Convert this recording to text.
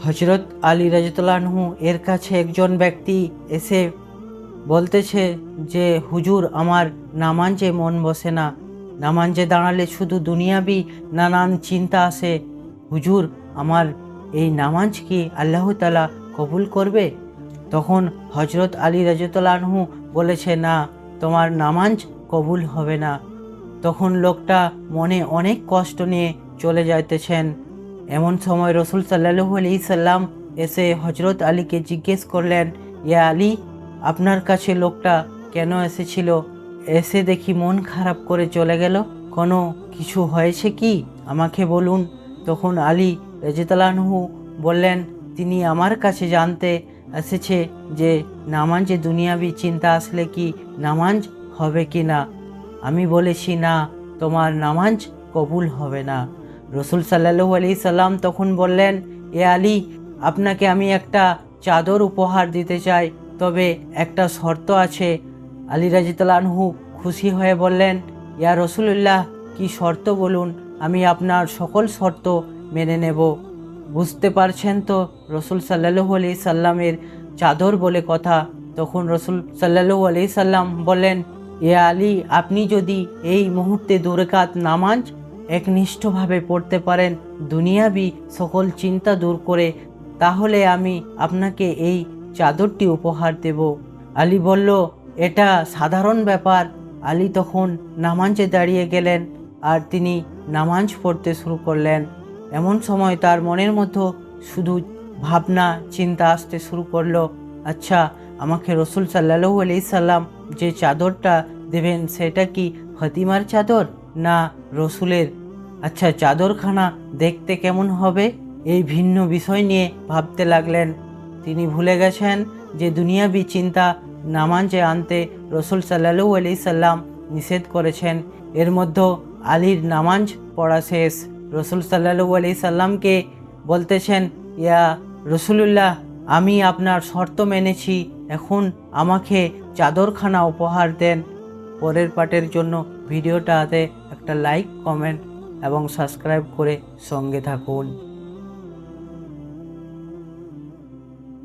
হজরত আলী রাদিয়াল্লাহু আনহু এর কাছে একজন ব্যক্তি এসে বলতেছে যে হুজুর, আমার নামাজে মন বসে না, নামাজে দাঁড়ালে শুধু দুনিয়াবি নানান চিন্তা আসে। হুজুর, আমার এই নামাজ কি আল্লাহ তাআলা কবুল করবে? তখন হজরত আলী রাদিয়াল্লাহু আনহু বলেছে, না, তোমার নামাজ কবুল হবে না। তখন লোকটা মনে অনেক কষ্ট নিয়ে চলে যাইতেছেন। এমন সময় রসুল সাল্লাল্লাহু আলাইহি সাল্লাম এসে হজরত আলীকে জিজ্ঞেস করলেন, ইয়া আলী, আপনার কাছে লোকটা কেন এসেছিল? এসে দেখি মন খারাপ করে চলে গেল। কোনো কিছু হয়েছে কি? আমাকে বলুন। তখন আলী রাদিয়াল্লাহু আনহু বললেন, তিনি আমার কাছে জানতে এসেছে যে নামাজে দুনিয়াবি চিন্তা আসলে কি নামাজ হবে কি না। আমি বলেছি, না, তোমার নামাজ কবুল হবে না। রসুল সাল্লাল্লাহু আলাইহি সাল্লাম তখন বললেন, এ আলী, আপনাকে আমি একটা চাদর উপহার দিতে চাই, তবে একটা শর্ত আছে। আলী রাদিয়াল্লাহু আনহু খুশি হয়ে বললেন, ইয়া রাসূলুল্লাহ, কি শর্ত বলুন, আমি আপনার সকল শর্ত মেনে নেব। বুঝতে পারছেন তো রসুল সাল্লাল্লাহু আলাইহি সাল্লামের চাদর বলে কথা। তখন রসুল সাল্লাল্লাহু আলাইহি সাল্লাম বললেন, ইয়া আলী, আপনি যদি এই মুহূর্তে 2 রাকাত নামাজ একনিষ্ঠভাবে পড়তে পারেন দুনিয়াবি সকল চিন্তা দূর করে, তাহলে আমি আপনাকে এই চাদরটি উপহার দেব। আলী বলল, এটা সাধারণ ব্যাপার। আলী তখন নামাজে দাঁড়িয়ে গেলেন আর তিনি নামাজ পড়তে শুরু করলেন। এমন সময় তার মনের মধ্যে শুধু ভাবনা চিন্তা আসতে শুরু করলো, আচ্ছা, আমাকে রসুল সাল্লাল্লাহু আলাইহি সাল্লাম যে চাদরটা দেবেন সেটা কি ফাতিমার চাদর না রসুলের? আচ্ছা, চাদরখানা দেখতে কেমন হবে? এই ভিন্ন বিষয় নিয়ে ভাবতে লাগলেন। তিনি ভুলে গেছেন যে দুনিয়াবি চিন্তা নামাজে আনতে রসুল সাল্লাল্লাহু আলাইহি সাল্লাম নিষেধ করেছেন। এর মধ্যে আলীর নামাজ পড়া শেষ। রসুল সাল্লাল্লাহু আলাইহি সাল্লামকে বলতেছেন, ইয়া রসুলুল্লাহ, আমি আপনার শর্ত মেনেছি, এখন আমাকে চাদরখানা উপহার দেন। পরের পার্টের জন্য ভিডিওটাতে একটা লাইক, কমেন্ট এবং সাবস্ক্রাইব করে সঙ্গে থাকুন।